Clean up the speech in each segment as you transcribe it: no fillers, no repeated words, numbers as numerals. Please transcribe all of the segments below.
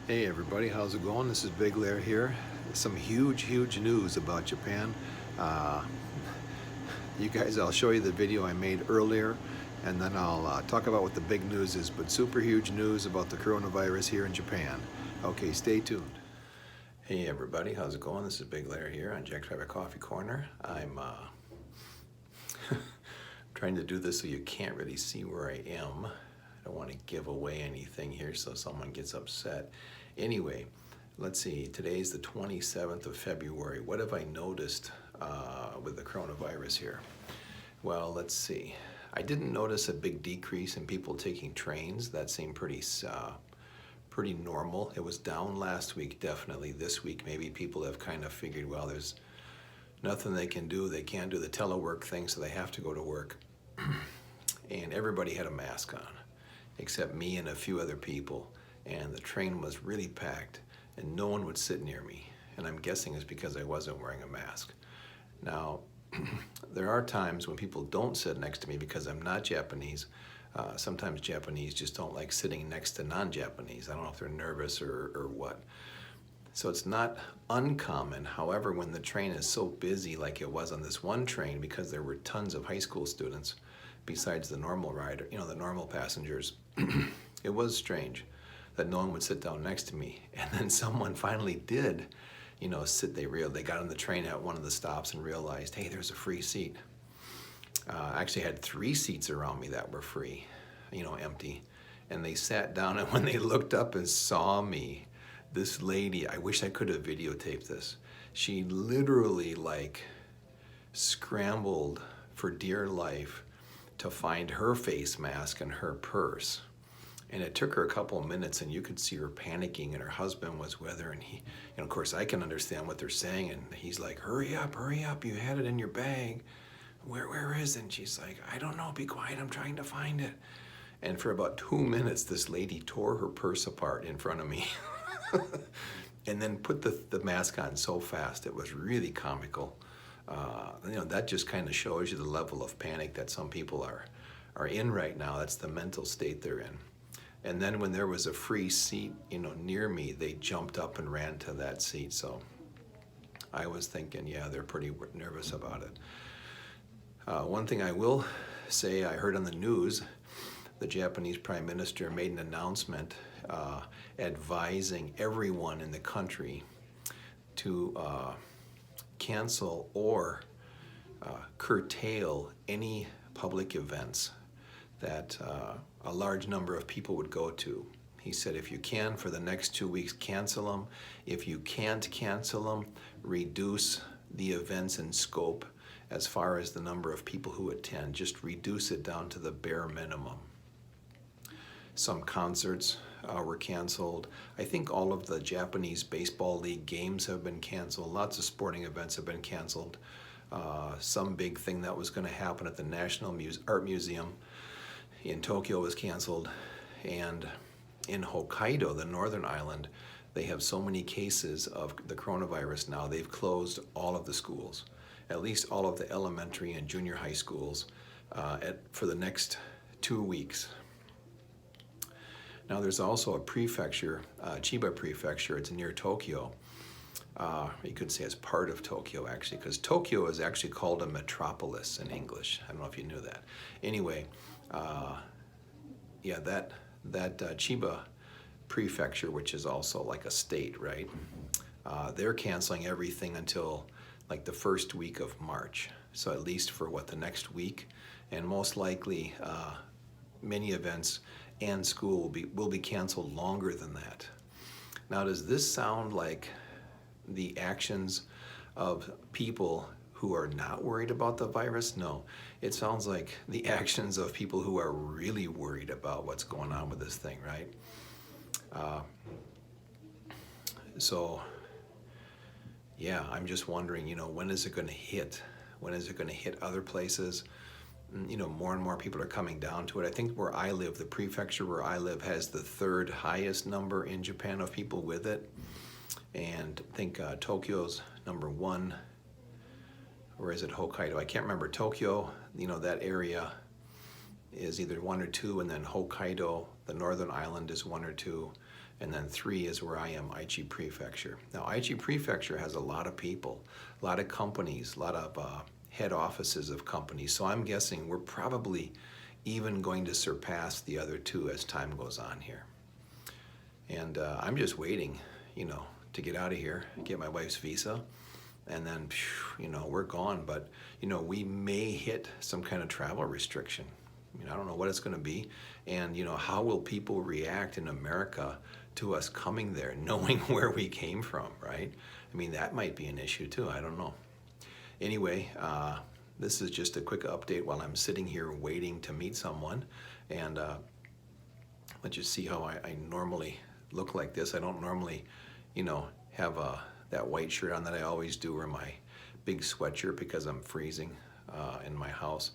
Hey everybody, how's it going? This is Big Lair here. Some huge news about Japan. Uh, you guys, I'll show you the video I made earlier and then I'll talk about what the big news is, but super huge news about the coronavirus here in Japan. Okay, stay tuned. Hey everybody, how's it going? This is Big Lair here on Jack's Private Coffee Corner. I'm trying to do this so you can't really see where I am. I don't want to give away anything here so someone gets upset. Anyway, let's see, today's the 27th of February. What have I noticed with the coronavirus here? Well, let's see. I didn't notice a big decrease in people taking trains. That seemed pretty normal. It was down last week, definitely. This week, maybe people have kind of figured, well, there's nothing they can do. They can't do the telework thing, so they have to go to work. And everybody had a mask on, except me and a few other people. And the train was really packed and no one would sit near me. And I'm guessing it's because I wasn't wearing a mask. Now, there are times when people don't sit next to me because I'm not Japanese. Sometimes Japanese just don't like sitting next to non-Japanese. I don't know if they're nervous or what. So it's not uncommon. However, when the train is so busy like it was on this one train, because there were tons of high school students besides the normal rider, the normal passengers, it was strange that no one would sit down next to me. And then someone finally did, they got on the train at one of the stops and realized, hey, there's a free seat. I actually had 3 seats around me that were free, empty. And they sat down, and when they looked up and saw me, this lady, I wish I could have videotaped this. She literally scrambled for dear life to find her face mask and her purse. And it took her a couple of minutes, and you could see her panicking, and her husband was with her, and of course I can understand what they're saying, and he's like, hurry up, you had it in your bag. Where is it? And she's like, I don't know, be quiet, I'm trying to find it. And for about 2 minutes, this lady tore her purse apart in front of me. And then put the mask on so fast, it was really comical. That just kind of shows you the level of panic that some people are in right now. That's the mental state they're in. And then when there was a free seat, near me, they jumped up and ran to that seat. So I was thinking, yeah, they're pretty nervous about it. One thing I will say, I heard on the news, the Japanese Prime Minister made an announcement advising everyone in the country to cancel or curtail any public events that a large number of people would go to. He said, if you can, for the next 2 weeks, cancel them. If you can't cancel them, reduce the events in scope as far as the number of people who attend. Just reduce it down to the bare minimum. Some concerts were canceled. I think all of the Japanese Baseball League games have been canceled. Lots of sporting events have been canceled. Some big thing that was going to happen at the National Art Museum in Tokyo was canceled. And in Hokkaido, the northern island, they have so many cases of the coronavirus now, they've closed all of the schools, at least all of the elementary and junior high schools for the next 2 weeks. Now there's also a prefecture, Chiba Prefecture, it's near Tokyo. You could say it's part of Tokyo actually, because Tokyo is actually called a metropolis in English. I don't know if you knew that. Anyway, yeah, that Chiba Prefecture, which is also like a state, right? They're canceling everything until like the first week of March. So at least for the next week, and most likely many events and school will be canceled longer than that. Now, does this sound like the actions of people who are not worried about the virus? No, it sounds like the actions of people who are really worried about what's going on with this thing, right? So, yeah, I'm just wondering, when is it going to hit? When is it going to hit other places? More and more people are coming down to it. I think where I live, the prefecture where I live has the 3rd highest number in Japan of people with it. And I think Tokyo's number 1, or is it Hokkaido? I can't remember. Tokyo, that area is either 1 or 2, and then Hokkaido, the northern island, is 1 or 2. And then 3 is where I am, Aichi Prefecture. Now, Aichi Prefecture has a lot of people, a lot of companies, a lot of head offices of companies. So I'm guessing we're probably even going to surpass the other 2 as time goes on here. And I'm just waiting, to get out of here, get my wife's visa, and then, we're gone. But, we may hit some kind of travel restriction. I don't know what it's going to be. And, how will people react in America to us coming there, knowing where we came from, right? That might be an issue too. I don't know. Anyway, this is just a quick update while I'm sitting here waiting to meet someone. And let's just see how I normally look like this. I don't normally, have that white shirt on that I always do, or my big sweatshirt because I'm freezing in my house.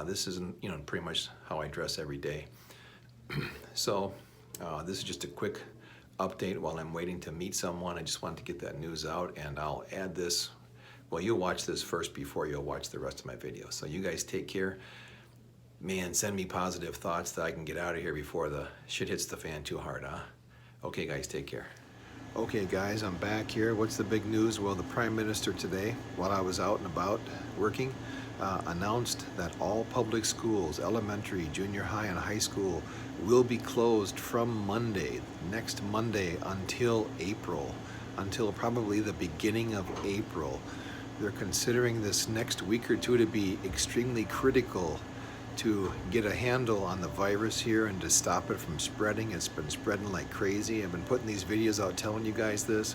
This isn't, pretty much how I dress every day. So this is just a quick update while I'm waiting to meet someone. I just wanted to get that news out, and I'll add this. Well, you'll watch this first before you'll watch the rest of my video. So you guys take care. Man, send me positive thoughts that I can get out of here before the shit hits the fan too hard, huh? Okay, guys, take care. Okay, guys, I'm back here. What's the big news? Well, the Prime Minister today, while I was out and about working, announced that all public schools, elementary, junior high, and high school, will be closed from Monday, next Monday, until April, until probably the beginning of April. They're considering this next week or 2 to be extremely critical to get a handle on the virus here and to stop it from spreading. It's been spreading like crazy. I've been putting these videos out telling you guys this.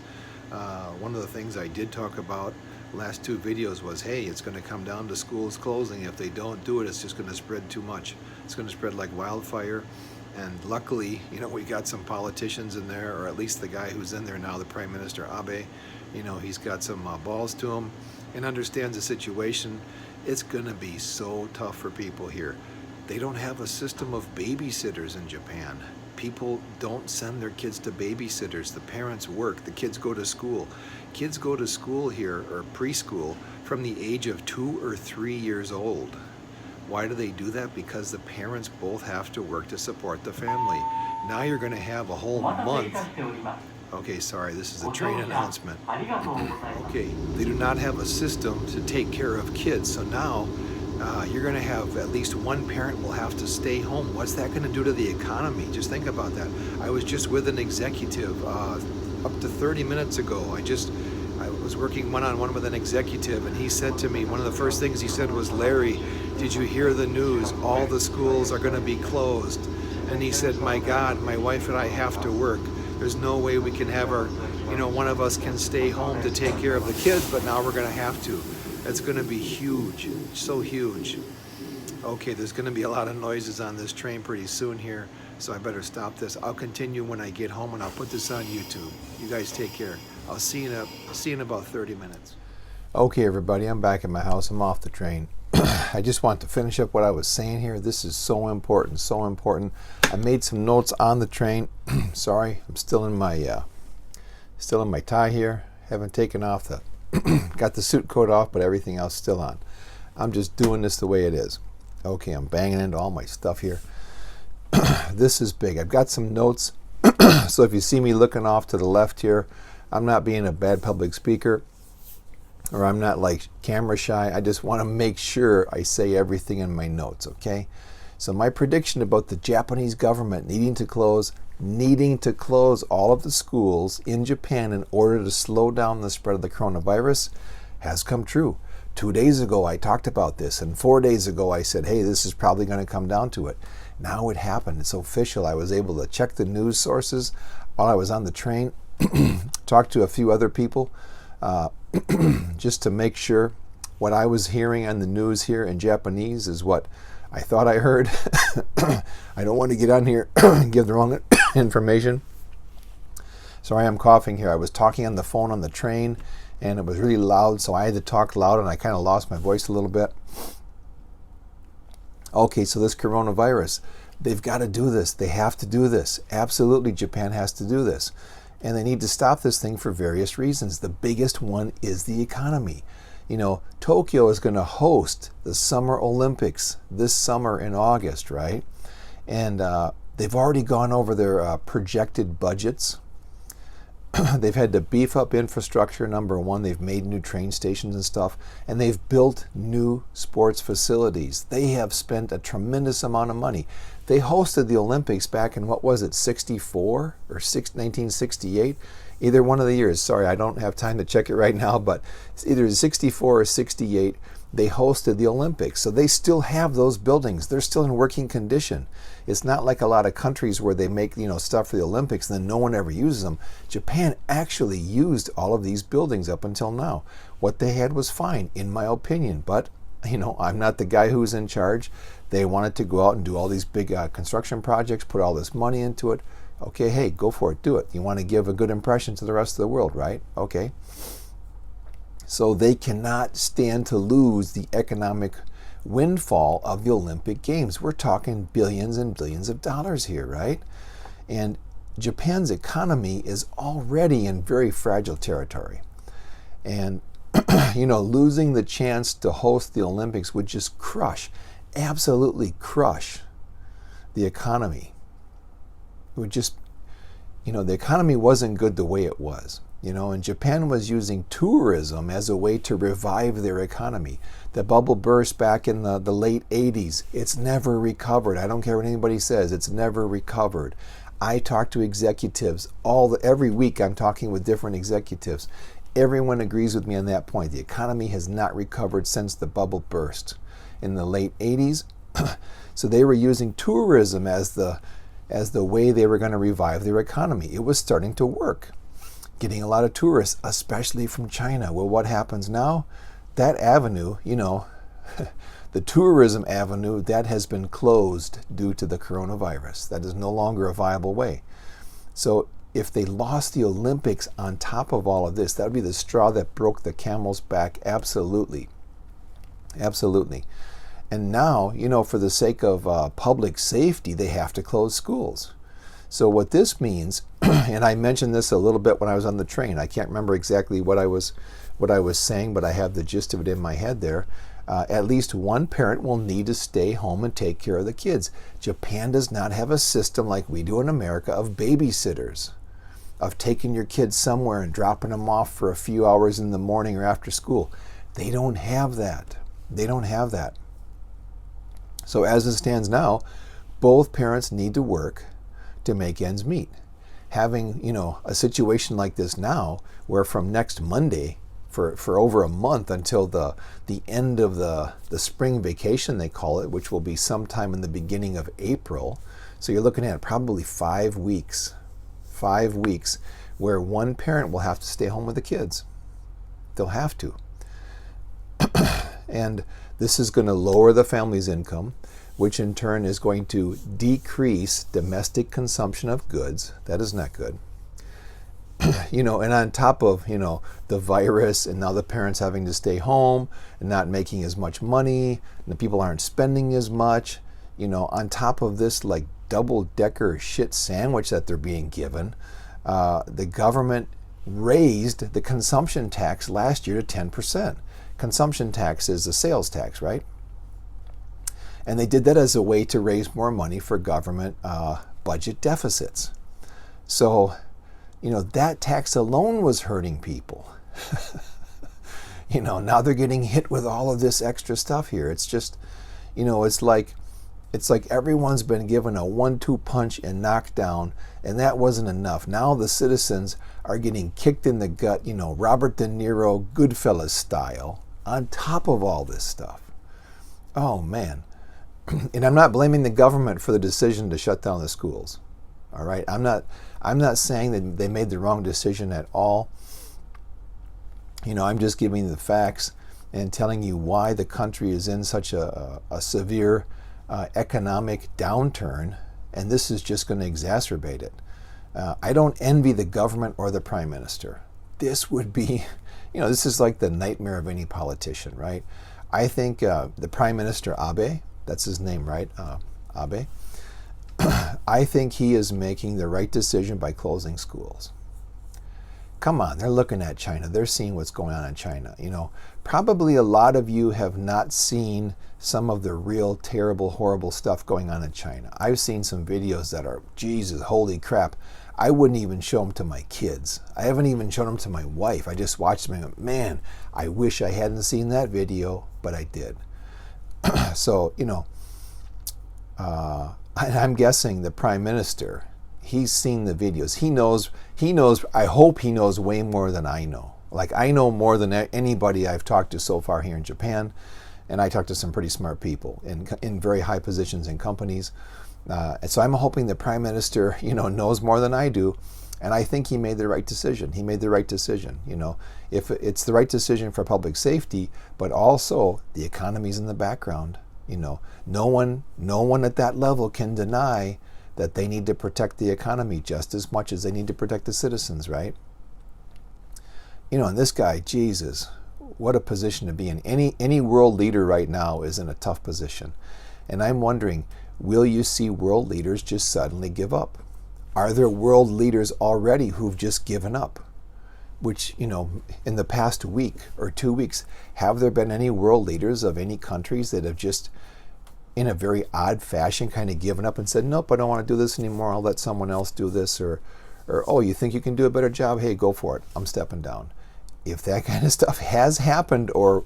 One of the things I did talk about last 2 videos was, hey, it's going to come down to schools closing. If they don't do it, it's just going to spread too much. It's going to spread like wildfire. And luckily, we got some politicians in there, or at least the guy who's in there now, the Prime Minister Abe, he's got some balls to him and understands the situation. It's going to be so tough for people here. They don't have a system of babysitters in Japan. People don't send their kids to babysitters. The parents work. The kids go to school. Kids go to school here, or preschool, from the age of 2 or 3 years old. Why do they do that? Because the parents both have to work to support the family. Now you're going to have a whole month. Okay, sorry, this is a train announcement. Okay, they do not have a system to take care of kids. So now you're going to have at least one parent will have to stay home. What's that going to do to the economy? Just think about that. I was just with an executive up to 30 minutes ago. I was working one-on-one with an executive, and he said to me, one of the first things he said was, Larry, did you hear the news? All the schools are going to be closed. And he said, my God, my wife and I have to work. There's no way we can have our, one of us can stay home to take care of the kids, but now we're going to have to. It's going to be huge, so huge. Okay, there's going to be a lot of noises on this train pretty soon here, so I better stop this. I'll continue when I get home, and I'll put this on YouTube. You guys take care. I'll see you in about 30 minutes. Okay, everybody, I'm back at my house. I'm off the train. I just want to finish up what I was saying here. This is so important, so important. I made some notes on the train. Sorry, I'm still in my tie here. Haven't taken off the got the suit coat off, but everything else still on. I'm just doing this the way it is. Okay, I'm banging into all my stuff here. This is big. I've got some notes. So if you see me looking off to the left here, I'm not being a bad public speaker, or I'm not like camera shy. I just want to make sure I say everything in my notes, okay? So my prediction about the Japanese government needing to close all of the schools in Japan in order to slow down the spread of the coronavirus has come true. 2 days ago I talked about this, and 4 days ago I said, hey, this is probably going to come down to it. Now it happened. It's official. I was able to check the news sources while I was on the train, talk to a few other people, just to make sure what I was hearing on the news here in Japanese is what I thought I heard. I don't want to get on here and give the wrong information. Sorry, I'm coughing here. I was talking on the phone on the train, and it was really loud, so I had to talk loud, and I kind of lost my voice a little bit. Okay, so this coronavirus, they've got to do this. They have to do this. Absolutely, Japan has to do this. And they need to stop this thing for various reasons. The biggest one is the economy. Tokyo is going to host the Summer Olympics this summer in August, right? And They've already gone over their projected budgets. They've had to beef up infrastructure, number one. They've made new train stations and stuff, and they've built new sports facilities. They have spent a tremendous amount of money. They hosted the Olympics back in, what was it, 64 or 1968? Either one of the years. Sorry, I don't have time to check it right now, but it's either 64 or 68. They hosted the Olympics. So they still have those buildings. They're still in working condition. It's not like a lot of countries where they make, stuff for the Olympics and then no one ever uses them. Japan actually used all of these buildings up until now. What they had was fine, in my opinion. But, I'm not the guy who's in charge. They wanted to go out and do all these big construction projects, put all this money into it. Okay, hey, go for it, do it. You want to give a good impression to the rest of the world, right? Okay. So they cannot stand to lose the economic windfall of the Olympic Games. We're talking billions and billions of dollars here, right? And Japan's economy is already in very fragile territory. And, losing the chance to host the Olympics would just absolutely crush the economy. It would just, the economy wasn't good the way it was. And Japan was using tourism as a way to revive their economy. The bubble burst back in the late 80s. It's never recovered. I don't care what anybody says. It's never recovered. I talk to executives every week. I'm talking with different executives. Everyone agrees with me on that point. The economy has not recovered since the bubble burst in the late 80s. So they were using tourism as the way they were going to revive their economy. It was starting to work. Getting a lot of tourists, especially from China. Well, what happens now? That avenue, the tourism avenue, that has been closed due to the coronavirus. That is no longer a viable way. So if they lost the Olympics on top of all of this, that would be the straw that broke the camel's back. Absolutely. Absolutely. And now, for the sake of public safety, they have to close schools. So what this means, and I mentioned this a little bit when I was on the train. I can't remember exactly what I was saying, but I have the gist of it in my head there. At least one parent will need to stay home and take care of the kids. Japan does not have a system like we do in America of babysitters, of taking your kids somewhere and dropping them off for a few hours in the morning or after school. They don't have that. They don't have that. So as it stands now, both parents need to work to make ends meet. Having, a situation like this now, where from next Monday, for over a month until the end of the spring vacation, they call it, which will be sometime in the beginning of April. So you're looking at probably 5 weeks. 5 weeks where one parent will have to stay home with the kids. They'll have to. And this is going to lower the family's income, which in turn is going to decrease domestic consumption of goods. That is not good. And on top of, the virus and now the parents having to stay home and not making as much money, and the people aren't spending as much, on top of this like double-decker shit sandwich that they're being given, the government raised the consumption tax last year to 10%. Consumption tax is the sales tax, right? And they did that as a way to raise more money for government budget deficits. So, that tax alone was hurting people. Now they're getting hit with all of this extra stuff here. It's just, it's like everyone's been given a 1-2 punch and knocked down, and that wasn't enough. Now the citizens are getting kicked in the gut, Robert De Niro, Goodfellas style, on top of all this stuff. Oh, man. And I'm not blaming the government for the decision to shut down the schools. All right? I'm not saying that they made the wrong decision at all. I'm just giving the facts and telling you why the country is in such a severe economic downturn, and this is just going to exacerbate it. I don't envy the government or the prime minister. This would be, this is like the nightmare of any politician, right? I think the Prime Minister Abe, that's his name, right? Abe. I think he is making the right decision by closing schools. come on, they're looking at China. They're seeing what's going on in China. Probably a lot of you have not seen some of the real terrible, horrible stuff going on in China. I've seen some videos that are, Jesus, holy crap. I wouldn't even show them to my kids. I haven't even shown them to my wife. I just watched them and went, man, I wish I hadn't seen that video, but I did. So, I'm guessing the Prime Minister, he's seen the videos. He knows, I hope he knows way more than I know. Like, I know more than anybody I've talked to so far here in Japan, and I talked to some pretty smart people in very high positions in companies. And so I'm hoping the Prime Minister, knows more than I do, and I think he made the right decision. He made the right decision. If it's the right decision for public safety, but also the economy's in the background. No one at that level can deny that they need to protect the economy just as much as they need to protect the citizens, right? And this guy, Jesus, what a position to be in. Any world leader right now is in a tough position. And I'm wondering, will you see world leaders just suddenly give up? Are there world leaders already who've just given up? Which, in the past week or 2 weeks, have there been any world leaders of any countries that have just, in a very odd fashion, kind of given up and said, nope, I don't want to do this anymore. I'll let someone else do this. Or oh, you think you can do a better job? Hey, go for it. I'm stepping down. If that kind of stuff has happened, or,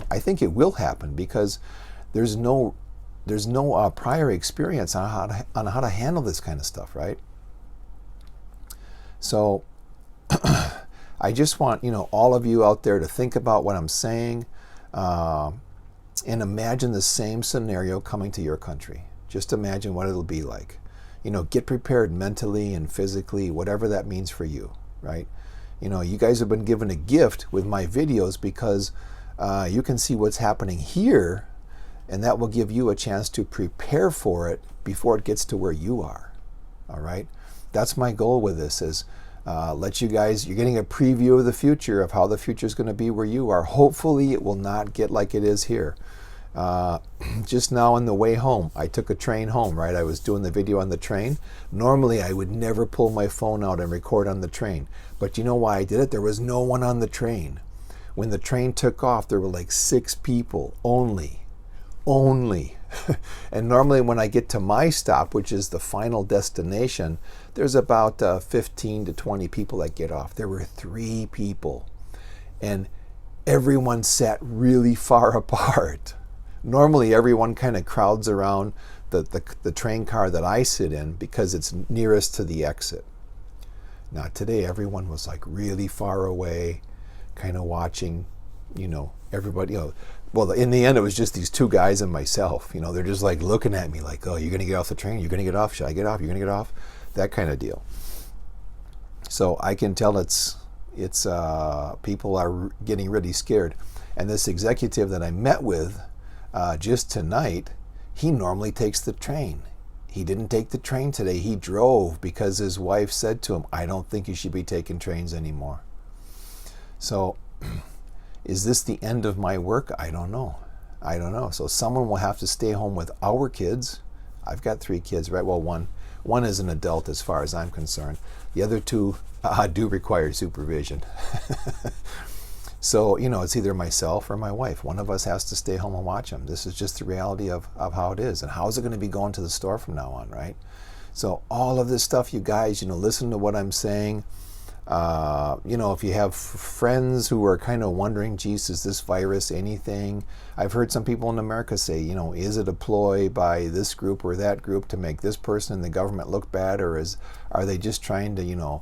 I think it will happen, because there's no prior experience on how to handle this kind of stuff, right? So I just want all of you out there to think about what I'm saying, and imagine the same scenario coming to your country. Just imagine what it'll be like. Get prepared mentally and physically, whatever that means for you, right? You guys have been given a gift with my videos, because you can see what's happening here, and that will give you a chance to prepare for it before it gets to where you are. All right? That's my goal with this, is let you guys, you're getting a preview of the future, of how the future is going to be where you are. Hopefully it will not get like it is here. Just now on the way home, I took a train home, right? I was doing the video on the train. Normally I would never pull my phone out and record on the train. But you know why I did it? There was no one on the train. When the train took off, there were like 6 people only. And normally when I get to my stop, which is the final destination, there's about 15 to 20 people that get off. There were 3 people, and everyone sat really far apart. Normally everyone kind of crowds around the train car that I sit in because it's nearest to the exit. Now today everyone was like really far away, kind of watching, everybody, well, in the end, it was just these 2 guys and myself. They're just like looking at me like, oh, you're going to get off the train? You're going to get off? Should I get off? You're going to get off? That kind of deal. So I can tell it's people are getting really scared. And this executive that I met with just tonight, he normally takes the train. He didn't take the train today. He drove because his wife said to him, I don't think you should be taking trains anymore. So is this the end of my work? I don't know. So someone will have to stay home with our kids. I've got 3 kids, right? Well, one is an adult as far as I'm concerned. The other 2 do require supervision. So, it's either myself or my wife. One of us has to stay home and watch them. This is just the reality of how it is. And how is it going to be going to the store from now on, right? So all of this stuff, you guys, listen to what I'm saying. If you have friends who are kind of wondering, geez, is this virus anything? I've heard some people in America say, is it a ploy by this group or that group to make this person in the government look bad? Or are they just trying to,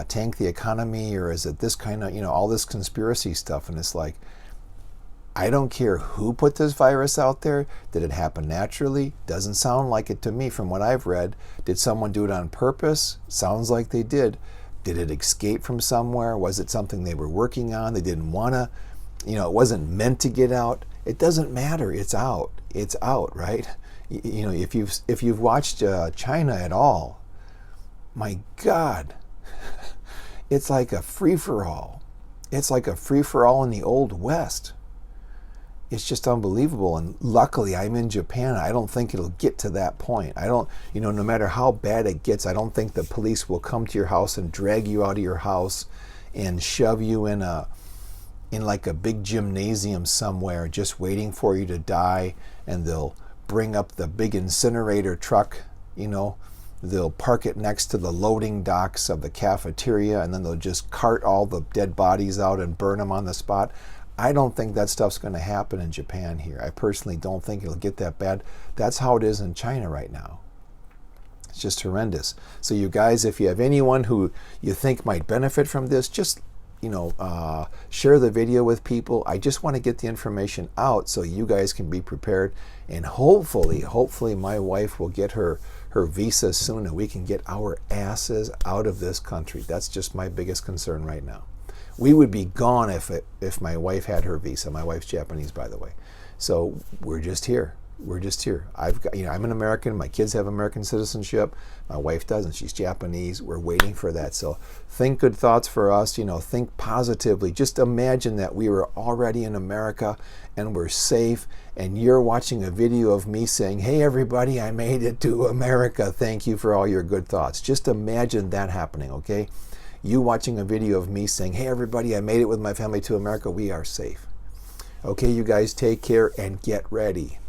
tank the economy? Or is it this kind of, all this conspiracy stuff? And it's like, I don't care who put this virus out there. Did it happen naturally? Doesn't sound like it to me from what I've read. Did someone do it on purpose? Sounds like they did. Did it escape from somewhere? Was it something they were working on? They didn't want to, it wasn't meant to get out. It doesn't matter. It's out. It's out, right? If you've watched China at all, my God, it's like a free-for-all. It's like a free-for-all in the Old West. It's just unbelievable. And luckily I'm in Japan. I don't think it'll get to that point. I don't, no matter how bad it gets, I don't think the police will come to your house and drag you out of your house and shove you in like a big gymnasium somewhere just waiting for you to die, and they'll bring up the big incinerator truck, they'll park it next to the loading docks of the cafeteria, and then they'll just cart all the dead bodies out and burn them on the spot. I don't think that stuff's going to happen in Japan here. I personally don't think it'll get that bad. That's how it is in China right now. It's just horrendous. So you guys, if you have anyone who you think might benefit from this, just share the video with people. I just want to get the information out so you guys can be prepared, and hopefully my wife will get her visa soon and we can get our asses out of this country. That's just my biggest concern right now. We would be gone if my wife had her visa. My wife's Japanese, by the way. So we're just here. We're just here. I'm an American. My kids have American citizenship. My wife doesn't. She's Japanese. We're waiting for that. So think good thoughts for us. Think positively. Just imagine that we were already in America and we're safe, and you're watching a video of me saying, "Hey everybody, I made it to America. Thank you for all your good thoughts." Just imagine that happening, okay? You watching a video of me saying, "Hey everybody, I made it with my family to America. We are safe." Okay, you guys take care and get ready.